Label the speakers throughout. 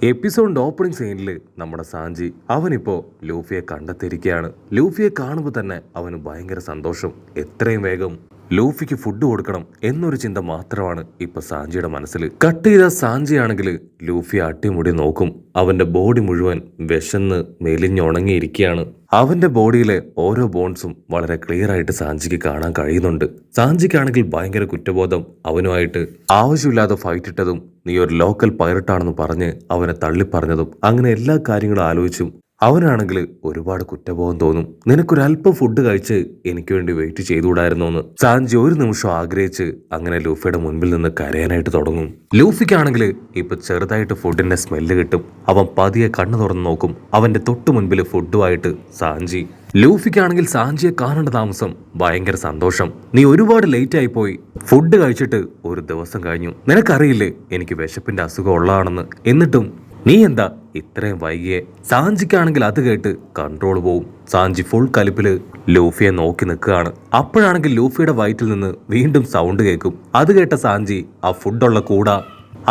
Speaker 1: എപ്പിസോഡിന്റെ opening സീനിൽ നമ്മുടെ സാഞ്ചി അവനിപ്പോ ലൂഫിയെ കണ്ടെത്തിയിരിക്കുകയാണ്. ലൂഫിയെ കാണുമ്പോൾ തന്നെ അവന് ഭയങ്കര സന്തോഷം. എത്രയും വേഗം ലൂഫിക്ക് ഫുഡ് കൊടുക്കണം എന്നൊരു ചിന്ത മാത്രമാണ് ഇപ്പൊ സാഞ്ചിയുടെ മനസ്സിൽ. കട്ട് ചെയ്ത സാഞ്ചിയാണെങ്കിൽ ലൂഫി അട്ടിമുടി നോക്കും. അവന്റെ ബോഡി മുഴുവൻ വിശന്ന് മെലിഞ്ഞുണങ്ങിയിരിക്കുകയാണ്. അവന്റെ ബോഡിയിലെ ഓരോ ബോൺസും വളരെ ക്ലിയർ ആയിട്ട് സാഞ്ചിക്ക് കാണാൻ കഴിയുന്നുണ്ട്. സാഞ്ചിക്കാണെങ്കിൽ ഭയങ്കര കുറ്റബോധം. അവനുമായിട്ട് ആവശ്യമില്ലാതെ ഫൈറ്റ് ഇട്ടതും നീ ഒരു ലോക്കൽ പൈറട്ടാണെന്ന് പറഞ്ഞ് അവനെ തള്ളിപ്പറഞ്ഞതും അങ്ങനെ എല്ലാ കാര്യങ്ങളും ആലോചിച്ചും അവനാണെങ്കിൽ ഒരുപാട് കുറ്റബോധം തോന്നും. നിനക്കൊരല്പം ഫുഡ് കഴിച്ച് എനിക്ക് വേണ്ടി വെയിറ്റ് ചെയ്തുകൂടായിരുന്നു എന്ന് സാഞ്ചി ഒരു നിമിഷം ആഗ്രഹിച്ച് അങ്ങനെ ലൂഫിയുടെ മുൻപിൽ നിന്ന് കരയാനായിട്ട് തുടങ്ങും. ലൂഫിക്കാണെങ്കിൽ ഇപ്പൊ ചെറുതായിട്ട് ഫുഡിന്റെ സ്മെല്ല് കിട്ടും. അവൻ പതിയെ കണ്ണു തുറന്ന് നോക്കും. അവന്റെ തൊട്ടു മുൻപിൽ ഫുഡുമായിട്ട് സാഞ്ചി. ലൂഫിക്കാണെങ്കിൽ സാഞ്ചിയെ കാണേണ്ട താമസം ഭയങ്കര സന്തോഷം. നീ ഒരുപാട് ലേറ്റ് ആയി പോയി. ഫുഡ് കഴിച്ചിട്ട് ഒരു ദിവസം കഴിഞ്ഞു. നിനക്കറിയില്ലേ എനിക്ക് വിശപ്പിന്റെ അസുഖം ഉള്ളതാണെന്ന്. എന്നിട്ടും നീ എന്താ ഇത്രയും വൈകിയേ? സാഞ്ചിക്കാണെങ്കിൽ അത് കേട്ട് കൺട്രോൾ പോവും. സാഞ്ചി ഫുൾ കലിപ്പില് ലൂഫിയെ നോക്കി നിൽക്കുകയാണ്. അപ്പോഴാണെങ്കിൽ ലൂഫിയുടെ വയറ്റിൽ നിന്ന് വീണ്ടും സൗണ്ട് കേൾക്കും. അത് കേട്ട സാഞ്ചി ആ ഫുഡുള്ള കൂട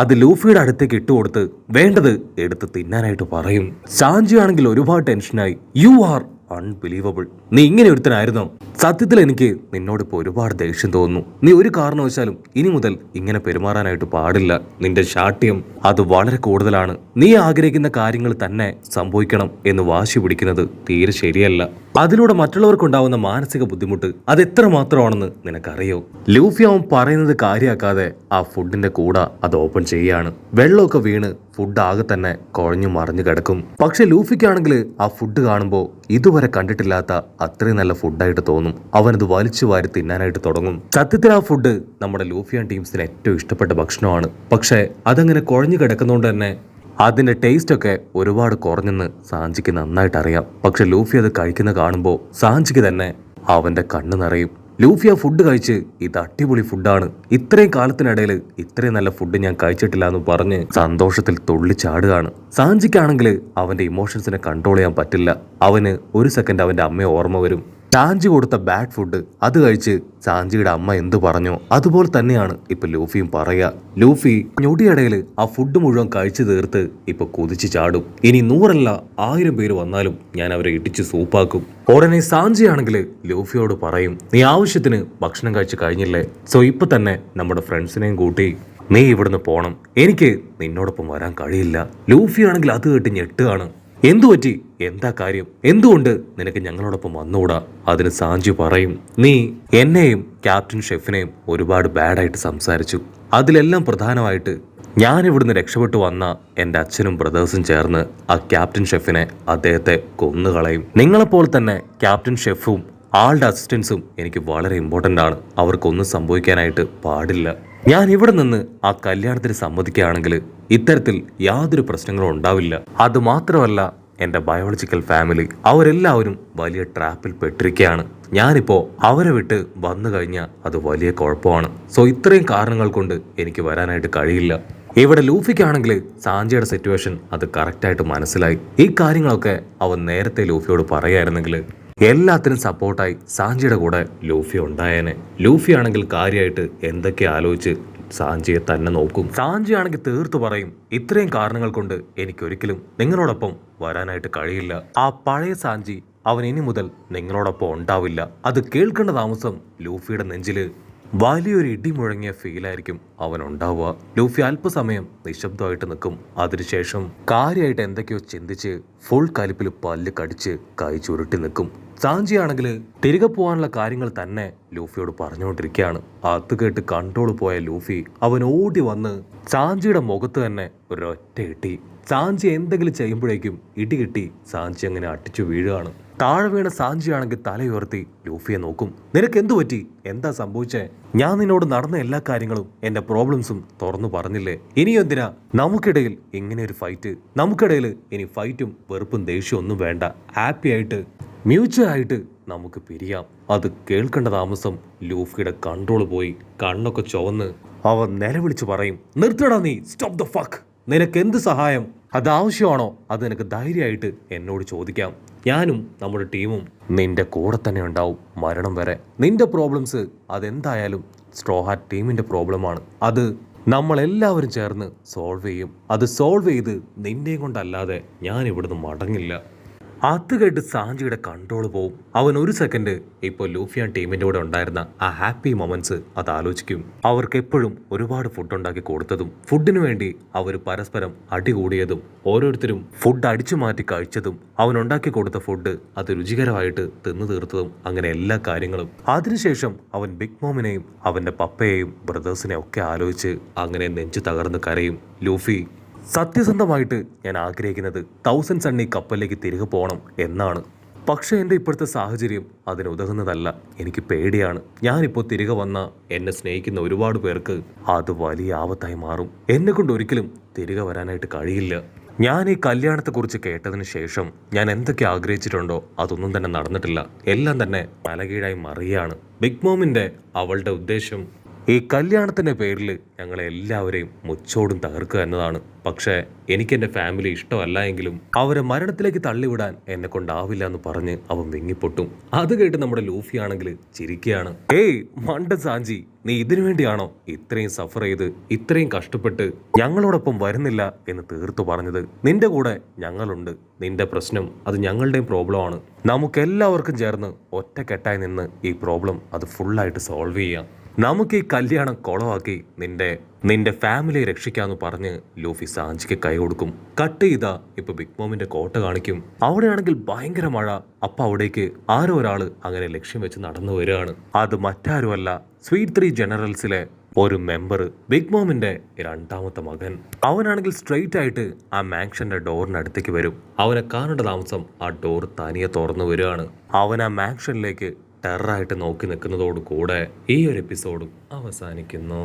Speaker 1: അത് ലൂഫിയുടെ അടുത്തേക്ക് ഇട്ടുകൊടുത്ത് വേണ്ടത് എടുത്ത് തിന്നാനായിട്ട് പറയും. സാഞ്ചി ആണെങ്കിൽ ഒരുപാട് ടെൻഷനായി. You are unbelievable. നീ ഇങ്ങനെ ഒരുത്തനായിരുന്നോ? സത്യത്തിൽ എനിക്ക് നിന്നോട് ഇപ്പോൾ ഒരുപാട് ദേഷ്യം തോന്നുന്നു. നീ ഒരു കാരണവശാലും ഇനി മുതൽ ഇങ്ങനെ പെരുമാറാനായിട്ട് പാടില്ല. നിന്റെ ശാഠ്യം അത് വളരെ കൂടുതലാണ്. നീ ആഗ്രഹിക്കുന്ന കാര്യങ്ങൾ തന്നെ സംഭവിക്കണം എന്ന് വാശി പിടിക്കുന്നത് തീരെ ശരിയല്ല. അതിലൂടെ മറ്റുള്ളവർക്കുണ്ടാവുന്ന മാനസിക ബുദ്ധിമുട്ട് അത് എത്ര മാത്രമാണെന്ന് നിനക്കറിയോ? ലൂഫി അവൻ പറയുന്നത് കാര്യമാക്കാതെ ആ ഫുഡിന്റെ കൂട അത് ഓപ്പൺ ചെയ്യാണ്. വെള്ളമൊക്കെ വീണ് ഫുഡ് ആകെ തന്നെ കുഴഞ്ഞു മറിഞ്ഞു കിടക്കും. പക്ഷെ ലൂഫിക്കാണെങ്കിൽ ആ ഫുഡ് കാണുമ്പോൾ ഇതുവരെ കണ്ടിട്ടില്ലാത്ത അത്രയും നല്ല ഫുഡായിട്ട് തോന്നും. അവനത് വലിച്ചു വാരി തിന്നാനായിട്ട് തുടങ്ങും. സത്യത്തിൽ ആ ഫുഡ് നമ്മുടെ ലൂഫിയൻ ടീംസിന് ഏറ്റവും ഇഷ്ടപ്പെട്ട ഭക്ഷണമാണ്. പക്ഷെ അതങ്ങനെ കുഴഞ്ഞു കിടക്കുന്നതുകൊണ്ട് തന്നെ അതിന്റെ ടേസ്റ്റ് ഒക്കെ ഒരുപാട് കുറഞ്ഞെന്ന് സാഞ്ചിക്ക് നന്നായിട്ട് അറിയാം. പക്ഷെ ലൂഫി അത് കഴിക്കുന്ന കാണുമ്പോൾ സാഞ്ചിക്ക് തന്നെ അവന്റെ കണ്ണ് നിറയും. ലൂഫി ആ ഫുഡ് കഴിച്ച് ഇത് അടിപൊളി ഫുഡാണ്, ഇത്രയും കാലത്തിനിടയിൽ ഇത്രയും നല്ല ഫുഡ് ഞാൻ കഴിച്ചിട്ടില്ല എന്ന് പറഞ്ഞ് സന്തോഷത്തിൽ തുള്ളിച്ചാടുകയാണ്. സാഞ്ചിക്കാണെങ്കിൽ അവന്റെ ഇമോഷൻസിനെ കൺട്രോൾ ചെയ്യാൻ പറ്റില്ല. അവന് ഒരു സെക്കൻഡ് അവന്റെ അമ്മയെ ഓർമ്മ വരും. സാഞ്ചി കൊടുത്ത ബാഡ് ഫുഡ് അത് കഴിച്ച് സാഞ്ചിയുടെ അമ്മ എന്തു പറഞ്ഞോ അതുപോലെ തന്നെയാണ് ഇപ്പൊ ലൂഫിയും പറയുക. ലൂഫി ഞൊടിയിടയിൽ ആ ഫുഡ് മുഴുവൻ കഴിച്ചു തീർത്ത് ഇപ്പൊ കുതിച്ചു ചാടും. ഇനി 100 അല്ല 1000 പേര് വന്നാലും ഞാൻ അവരെ ഇടിച്ച് സൂപ്പാക്കും. ഉടനെ സാഞ്ചി ആണെങ്കിൽ ലൂഫിയോട് പറയും, നീ ആവശ്യത്തിന് ഭക്ഷണം കഴിച്ചു കഴിഞ്ഞില്ലേ? സോ ഇപ്പൊ തന്നെ നമ്മുടെ ഫ്രണ്ട്സിനെയും കൂട്ടി നീ ഇവിടുന്ന് പോണം. എനിക്ക് നിന്നോടൊപ്പം വരാൻ കഴിയില്ല. ലൂഫി ആണെങ്കിൽ അത് കേട്ട് ഞെട്ടുകയാണ്. എന്തു പറ്റി? എന്താ കാര്യം? എന്തുകൊണ്ട് നിനക്ക് ഞങ്ങളോടൊപ്പം വന്നുകൂടാ? അതിന് സാഞ്ചി പറയും, നീ എന്നെയും ക്യാപ്റ്റൻ ഷെഫിനെയും ഒരുപാട് ബാഡായിട്ട് സംസാരിച്ചു. അതിലെല്ലാം പ്രധാനമായിട്ട് ഞാൻ ഇവിടുന്ന് രക്ഷപ്പെട്ടു വന്ന എൻ്റെ അച്ഛനും ബ്രദേഴ്സും ചേർന്ന് ആ ക്യാപ്റ്റൻ ഷെഫിനെ അദ്ദേഹത്തെ കൊന്നുകളയും. നിങ്ങളെപ്പോലെ തന്നെ ക്യാപ്റ്റൻ ഷെഫും ആളുടെ അസിസ്റ്റൻസും എനിക്ക് വളരെ ഇമ്പോർട്ടൻ്റ് ആണ്. അവർക്കൊന്നും സംഭവിക്കാനായിട്ട് പാടില്ല. ഞാൻ ഇവിടെ നിന്ന് ആ കല്യാണത്തിന് സമ്മതിക്കുകയാണെങ്കിൽ ഇത്തരത്തിൽ യാതൊരു പ്രശ്നങ്ങളും ഉണ്ടാവില്ല. അത് മാത്രമല്ല എൻ്റെ ബയോളജിക്കൽ ഫാമിലി അവരെല്ലാവരും വലിയ ട്രാപ്പിൽ പെട്ടിരിക്കുകയാണ്. ഞാനിപ്പോ അവരെ വിട്ട് വന്നു കഴിഞ്ഞാൽ അത് വലിയ കുഴപ്പമാണ്. സോ ഇത്രയും കാരണങ്ങൾ കൊണ്ട് എനിക്ക് വരാനായിട്ട് കഴിയില്ല. ഇവിടെ ലൂഫിക്കാണെങ്കിൽ സാഞ്ചിയുടെ സിറ്റുവേഷൻ അത് കറക്റ്റായിട്ട് മനസ്സിലായി. ഈ കാര്യങ്ങളൊക്കെ അവൻ നേരത്തെ ലൂഫിയോട് പറയായിരുന്നെങ്കിൽ എല്ലാത്തിനും സപ്പോർട്ടായി സാഞ്ചിയുടെ കൂടെ ലൂഫി ഉണ്ടായേനെ. ലൂഫി ആണെങ്കിൽ കാര്യമായിട്ട് എന്തൊക്കെ ആലോചിച്ച് സാഞ്ചിയെ തന്നെ നോക്കും. സാഞ്ചി ആണെങ്കിൽ തീർത്തു പറയും, ഇത്രയും കാരണങ്ങൾ കൊണ്ട് എനിക്കൊരിക്കലും നിങ്ങളോടൊപ്പം വരാനായിട്ട് കഴിയില്ല. ആ പഴയ സാഞ്ചി അവൻ ഇനി മുതൽ നിങ്ങളോടൊപ്പം ഉണ്ടാവില്ല. അത് കേൾക്കേണ്ട താമസം ലൂഫിയുടെ നെഞ്ചില് വലിയൊരു ഇടി മുഴങ്ങിയ ഫീലായിരിക്കും അവൻ ഉണ്ടാവുക. ലൂഫി അല്പസമയം നിശബ്ദമായിട്ട് നിൽക്കും. അതിനുശേഷം കാര്യമായിട്ട് എന്തൊക്കെയോ ചിന്തിച്ച് ഫുൾ കലിപ്പിൽ പല്ല് കടിച്ച് കൈ ചുരുട്ടി നിൽക്കും. സാഞ്ചി ആണെങ്കിൽ തിരികെ പോകാനുള്ള കാര്യങ്ങൾ തന്നെ ലൂഫിയോട് പറഞ്ഞുകൊണ്ടിരിക്കുകയാണ്. അത് കേട്ട് കൺട്രോൾ പോയ ലൂഫി അവൻ ഓടി വന്ന് സാഞ്ചിയുടെ മുഖത്ത് തന്നെ ഒരൊറ്റ ഇട്ടി. സാഞ്ചി എന്തെങ്കിലും ചെയ്യുമ്പോഴേക്കും ഇടി കിട്ടി സാഞ്ചി അങ്ങനെ അട്ടിച്ചു വീഴുകയാണ്. താഴെ വീണ സാഞ്ചി ആണെങ്കിൽ തലയുയർത്തി ലൂഫിയെ നോക്കും. നിനക്ക് എന്തു പറ്റി? എന്താ സംഭവിച്ചേ? ഞാൻ നിന്നോട് നടന്ന എല്ലാ കാര്യങ്ങളും എന്റെ പ്രോബ്ലംസും തുറന്നു പറഞ്ഞില്ലേ? ഇനിയും എന്തിനാ നമുക്കിടയിൽ ഇങ്ങനെ ഒരു ഫൈറ്റ്? നമുക്കിടയിൽ ഇനി ഫൈറ്റും വെറുപ്പും ദേഷ്യവും ഒന്നും വേണ്ട. ഹാപ്പി ആയിട്ട് മ്യൂച്വൽ ആയിട്ട് നമുക്ക് പിരിയാം. അത് കേൾക്കേണ്ട താമസം ലൂഫിയുടെ കൺട്രോൾ പോയി കണ്ണൊക്കെ ചുവന്ന് അവൻ നിലവിളിച്ചു പറയും, നിർത്തടാ നീ, സ്റ്റോപ്പ് ദ ഫക്ക്. നിനക്ക് എന്ത് സഹായം അത് ആവശ്യമാണോ അത് നിനക്ക് ധൈര്യമായിട്ട് എന്നോട് ചോദിക്കാം. ഞാനും നമ്മുടെ ടീമും നിന്റെ കൂടെ തന്നെ ഉണ്ടാവും മരണം വരെ. നിന്റെ പ്രോബ്ലംസ് അതെന്തായാലും സ്ട്രോ ഹാറ്റ് ടീമിന്റെ പ്രോബ്ലമാണ്. അത് നമ്മളെല്ലാവരും ചേർന്ന് സോൾവ് ചെയ്യും. അത് സോൾവ് ചെയ്ത് നിന്നെയും കൊണ്ടല്ലാതെ ഞാൻ ഇവിടുന്ന് മടങ്ങില്ല. അത് കേട്ട് സാഞ്ചിയുടെ കൺട്രോൾ പോവും. അവൻ ഒരു സെക്കൻഡ് ഇപ്പോൾ ലൂഫിയാൻ ടീമിൻ്റെ കൂടെ ഉണ്ടായിരുന്ന ആ ഹാപ്പി മൊമെന്റ്സ് അത് ആലോചിക്കും. അവർക്ക് എപ്പോഴും ഒരുപാട് ഫുഡ് ഉണ്ടാക്കി കൊടുത്തതും ഫുഡിനു വേണ്ടി അവർ പരസ്പരം അടികൂടിയതും ഓരോരുത്തരും ഫുഡ് അടിച്ചു മാറ്റി കഴിച്ചതും അവൻ ഉണ്ടാക്കി കൊടുത്ത ഫുഡ് അത് രുചികരമായിട്ട് തിന്നു തീർത്തതും അങ്ങനെ എല്ലാ കാര്യങ്ങളും. അതിനുശേഷം അവൻ ബിഗ് മോമിനെയും അവൻ്റെ പപ്പയെയും ബ്രദേഴ്സിനെയും ഒക്കെ ആലോചിച്ച് അങ്ങനെ നെഞ്ചു തകർന്ന് കരയും. ലൂഫി, സത്യസന്ധമായിട്ട് ഞാൻ ആഗ്രഹിക്കുന്നത് 1000 സണ്ണി കപ്പലിലേക്ക് തിരികെ പോകണം എന്നാണ്. പക്ഷേ എൻ്റെ ഇപ്പോഴത്തെ സാഹചര്യം അതിന് ഉതകുന്നതല്ല. എനിക്ക് പേടിയാണ്. ഞാനിപ്പോൾ തിരികെ വന്ന എന്നെ സ്നേഹിക്കുന്ന ഒരുപാട് പേർക്ക് അത് വലിയ ആപത്തായി മാറും. എന്നെ കൊണ്ട് ഒരിക്കലും തിരികെ വരാനായിട്ട് കഴിയില്ല. ഞാൻ ഈ കല്യാണത്തെക്കുറിച്ച് കേട്ടതിന് ശേഷം ഞാൻ എന്തൊക്കെ ആഗ്രഹിച്ചിട്ടുണ്ടോ അതൊന്നും തന്നെ നടന്നിട്ടില്ല. എല്ലാം തന്നെ തലകീഴായി മറിയാണ്. ബിഗ് മോമിൻ്റെ അവളുടെ ഉദ്ദേശം ഈ കല്യാണത്തിൻ്റെ പേരിൽ ഞങ്ങളെ എല്ലാവരെയും മുച്ചോടും തകർക്കുക എന്നതാണ്. പക്ഷേ എനിക്കെൻ്റെ ഫാമിലി ഇഷ്ടമല്ല എങ്കിലും അവരെ മരണത്തിലേക്ക് തള്ളിവിടാൻ എന്നെ കൊണ്ടാവില്ല എന്ന് പറഞ്ഞ് അവൻ വിങ്ങിപ്പൊട്ടും. അത് കേട്ട് നമ്മുടെ ലൂഫി ആണെങ്കിൽ ചിരിക്കുകയാണ്. ഏയ് മണ്ട സാഞ്ചി, നീ ഇതിനു വേണ്ടിയാണോ ഇത്രയും സഫർ ചെയ്ത് ഇത്രയും കഷ്ടപ്പെട്ട് ഞങ്ങളോടൊപ്പം വരുന്നില്ല എന്ന് തീർത്തു പറഞ്ഞത്? നിന്റെ കൂടെ ഞങ്ങളുണ്ട്. നിന്റെ പ്രശ്നം അത് ഞങ്ങളുടെയും പ്രോബ്ലമാണ്. നമുക്കെല്ലാവർക്കും ചേർന്ന് ഒറ്റക്കെട്ടായി നിന്ന് ഈ പ്രോബ്ലം അത് ഫുള്ളായിട്ട് സോൾവ് ചെയ്യാം. നമുക്ക് ഈ കല്യാണം കുളമാക്കി നിന്റെ ഫാമിലിയെ രക്ഷിക്കാന്ന് പറഞ്ഞ് ലൂഫി സാഞ്ചിക്ക് കൈ കൊടുക്കും. കട്ട് ചെയ്താ ഇപ്പൊ ബിഗ് മോമിന്റെ കോട്ട കാണിക്കും. അവിടെയാണെങ്കിൽ ഭയങ്കര മഴ. അപ്പൊ അവിടേക്ക് ആരോ ഒരാള് അങ്ങനെ ലക്ഷ്യം വെച്ച് നടന്നു വരികയാണ്. അത് മറ്റാരുമല്ല, സ്വീറ്റ് 3 ജനറൽസിലെ ഒരു മെമ്പർ, ബിഗ് മോമിന്റെ രണ്ടാമത്തെ മകൻ. അവനാണെങ്കിൽ സ്ട്രെയിറ്റ് ആയിട്ട് ആ മാൻഷന്റെ ഡോറിനടുത്തേക്ക് വരും. അവനെ കാണേണ്ട താമസം ആ ഡോർ തനിയെ തുറന്നു വരികയാണ്. അവൻ ആ മാൻഷനിലേക്ക് ടെററായിട്ട് നോക്കി നിൽക്കുന്നതോടു കൂടെ ഈ ഒരു എപ്പിസോഡും അവസാനിക്കുന്നു.